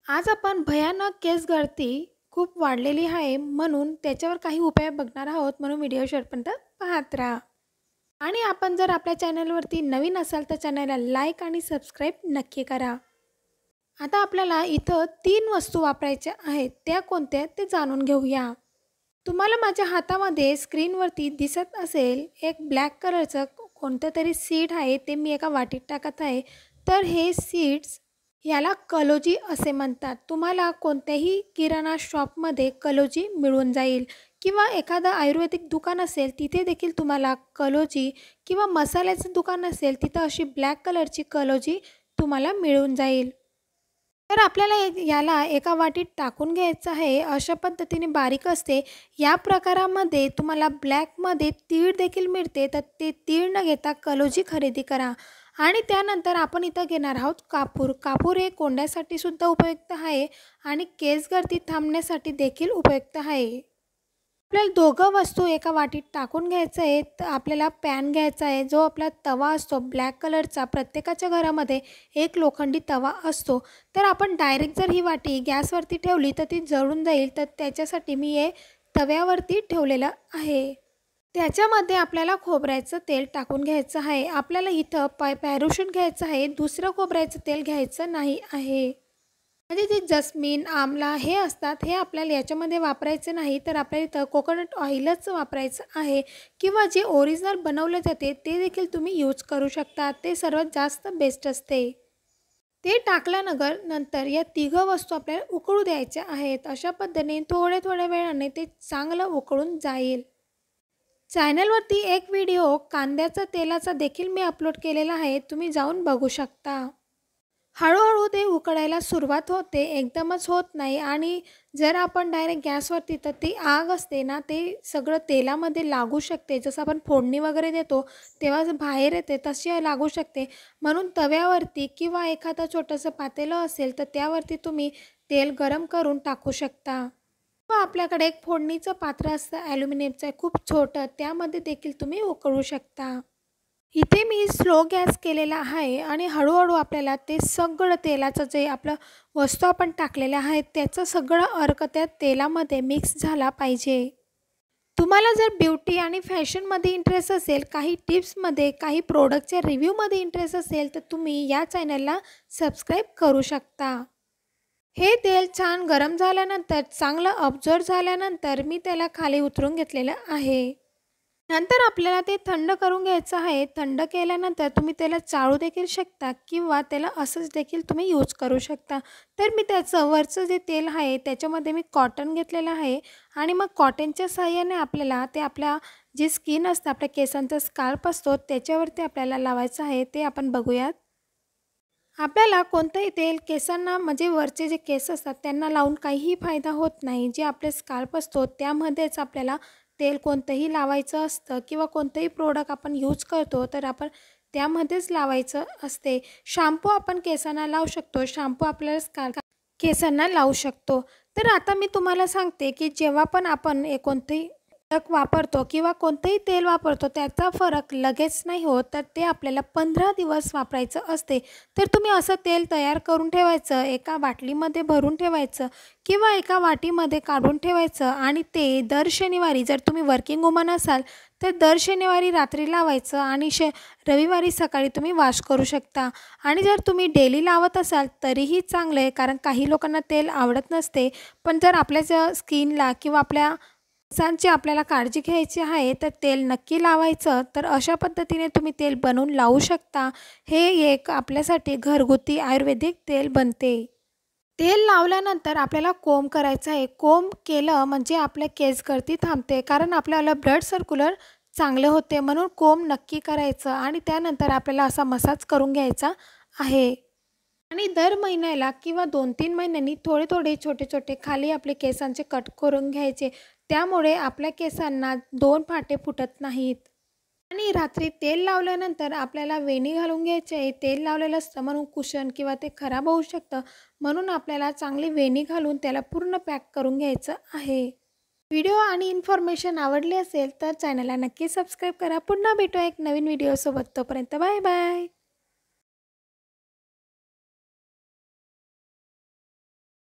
आज आपण भयानक केस गळती खूप वाढलेली आहे म्हणून त्याच्यावर काही उपाय बघणार आहोत म्हणून व्हिडिओ शेवटपर्यंत पाहत राहा. आणि आपण जर आपल्या चॅनलवरती नवीन असाल तर चॅनलला लाईक आणि सबस्क्राईब नक्की करा. आता आपल्याला इथं 3 वस्तू वापरायच्या आहेत. त्या कोणत्या ते जाणून घेऊया. तुम्हाला माझ्या हातामध्ये स्क्रीनवरती दिसत असेल एक ब्लॅक कलरचं कोणतं तरी सीड आहे. ते मी एका वाटीत टाकत आहे. तर हे सीड्स याला कलोजी असे म्हणतात. तुम्हाला कोणत्याही किराणा शॉपमध्ये कलोजी मिळून जाईल किंवा एखादं आयुर्वेदिक दुकान असेल तिथे देखील तुम्हाला कलोजी किंवा मसाल्याचं दुकान असेल तिथं अशी ब्लॅक कलरची कलोजी तुम्हाला मिळून जाईल. तर आपल्याला याला एका वाटीत टाकून घ्यायचं आहे. अशा पद्धतीने बारीक असते. या प्रकारामध्ये तुम्हाला ब्लॅकमध्ये तीळ देखील मिळते. तर ते तीळ न घेता कलोजी खरेदी करा. आणि त्यानंतर आपण इथं घेणार आहोत कापूर. कापूर हे कोंड्यासाठी सुद्धा उपयुक्त आहे आणि केस गळती थांबण्यासाठी देखील उपयुक्त आहे. आपल्याला दोघं वस्तू एका वाटीत टाकून घ्यायचं आहे. तर आपल्याला पॅन घ्यायचा आहे. जो आपला तवा असतो ब्लॅक कलरचा, प्रत्येकाच्या घरामध्ये एक लोखंडी तवा असतो. तर आपण डायरेक्ट जर ही वाटी गॅसवरती ठेवली तर ती जळून जाईल. तर त्याच्यासाठी मी हे तव्यावरती ठेवलेलं आहे. त्याच्यामध्ये आपल्याला खोबऱ्याचं तेल टाकून घ्यायचं आहे. आपल्याला इथं पॅराशूट घ्यायचं आहे. दुसरं खोबऱ्याचं तेल घ्यायचं नाही आहे. म्हणजे जे जस्मिन, आमला हे असतात हे आपल्याला याच्यामध्ये वापरायचं नाही. तर आपल्याला इथं कोकोनट ऑइलच वापरायचं आहे किंवा जे ओरिजिनल बनवले जाते ते देखील तुम्ही यूज करू शकता. ते सर्वात जास्त बेस्ट असते. ते टाकल्यानंतर या तिघं वस्तू आपल्याला उकळू द्यायच्या आहेत. अशा पद्धतीने थोड्या वेळाने ते चांगलं उकळून जाईल. चॅनलवरती एक व्हिडिओ कांद्याचा तेलाचा देखील मी अपलोड केलेला आहे. तुम्ही जाऊन बघू शकता. हळूहळू ते उकळायला सुरुवात होते. एकदमच होत नाही. आणि जर आपण डायरेक्ट गॅसवरती तर ती आग असते ना ते सगळं तेलामध्ये लागू शकते. जसं आपण फोडणी वगैरे देतो तेव्हा बाहेर येते तशी लागू शकते. म्हणून तव्यावरती किंवा एखादं छोटंसं पातेलं असेल तर त्यावरती तुम्ही तेल गरम करून टाकू शकता. किंवा आपल्याकडे एक फोडणीचं पात्र असतं ॲल्युमिनियमचं खूप छोटं, त्यामध्ये देखील तुम्ही उकळू शकता. इथे मी स्लो गॅस केलेला आहे आणि हळूहळू आपल्याला ते सगळं तेलाचं जे आपलं वस्तू आपण टाकलेल्या आहेत त्याचं सगळं अर्क त्या तेलामध्ये मिक्स झाला पाहिजे. तुम्हाला जर ब्युटी आणि फॅशनमध्ये इंटरेस्ट असेल, काही टिप्समध्ये, काही प्रोडक्टच्या रिव्ह्यूमध्ये इंटरेस्ट असेल तर तुम्ही या चॅनलला सबस्क्राईब करू शकता. हे तेल छान गरम झाल्यानंतर चांगलं अब्झॉर्ब झाल्यानंतर मी त्याला खाली उतरून घेतलेलं आहे. नंतर आपल्याला ते थंड करून घ्यायचं आहे. थंड केल्यानंतर तुम्ही त्याला चाळू देखील शकता किंवा त्याला असंच देखील तुम्ही यूज करू शकता. तर मी त्याचं वरचं जे तेल आहे त्याच्यामध्ये मी कॉटन घेतलेलं आहे आणि मग कॉटनच्या साहाय्याने आपल्याला ते आपल्या जी स्किन असतं आपल्या केसांचा स्काल्प असतो त्याच्यावरती आपल्याला लावायचं आहे. ते आपण बघूयात. आपल्याला कोणतंही तेल केसांना म्हणजे वरचे जे केस असतात त्यांना लावून काहीही फायदा होत नाही. जे आपले स्काल्प असतो त्यामध्येच आपल्याला तेल कोणतंही लावायचं असतं किंवा कोणतंही प्रोडक्ट आपण यूज करतो तर आपण त्यामध्येच लावायचं असते. शॅम्पू आपण केसांना लावू शकतो. शॅम्पू आपल्याला केसांना लावू शकतो. तर आता मी तुम्हाला सांगते की जेव्हा पण आपण कोणतंही प्रोडक्ट वापरतो किंवा कोणतंही तेल वापरतो त्याचा फरक लगेच नाही होत. तर ते आपल्याला 15 दिवस वापरायचं असते. तर तुम्ही असं तेल तयार करून ठेवायचं, एका बाटलीमध्ये भरून ठेवायचं किंवा एका वाटीमध्ये काढून ठेवायचं आणि ते दर शनिवारी जर तुम्ही वर्किंग वुमन असाल तर दर शनिवारी रात्री लावायचं आणि रविवारी सकाळी तुम्ही वॉश करू शकता. आणि जर तुम्ही डेली लावत असाल तरीही चांगलं आहे, कारण काही लोकांना तेल आवडत नसते. पण जर आपल्या स्किनला किंवा आपल्या केसांची आपल्याला काळजी घ्यायची आहे तर तेल नक्की लावायचं. तर अशा पद्धतीने तुम्ही तेल बनवून लावू शकता. हे एक आपल्यासाठी घरगुती आयुर्वेदिक तेल बनते. तेल लावल्यानंतर आपल्याला कोंब करायचं आहे. कोंब केलं म्हणजे आपल्या केस गळती थांबते, कारण आपल्याला ब्लड सर्क्युलर चांगले होते. म्हणून कोंब नक्की करायचं आणि त्यानंतर आपल्याला असा मसाज करून घ्यायचा आहे. आणि दर महिन्याला किंवा 2-3 महिन्यांनी थोडे छोटे खाली आपले केसांचे कट करून घ्यायचे. त्यामुळे आपल्या केसांना 2 फाटे फुटत नाहीत. आणि रात्री तेल लावल्यानंतर आपल्याला वेणी घालून घ्यायची आहे. तेल लावलेलं असतं म्हणून कुशन किंवा ते खराब होऊ शकतं. म्हणून आपल्याला चांगली वेणी घालून त्याला पूर्ण पॅक करून घ्यायचं आहे. व्हिडिओ आणि इन्फॉर्मेशन आवडली असेल तर चॅनलला नक्की सबस्क्राईब करा. पुन्हा भेटू एक नवीन व्हिडिओसोबत. तोपर्यंत बाय बाय.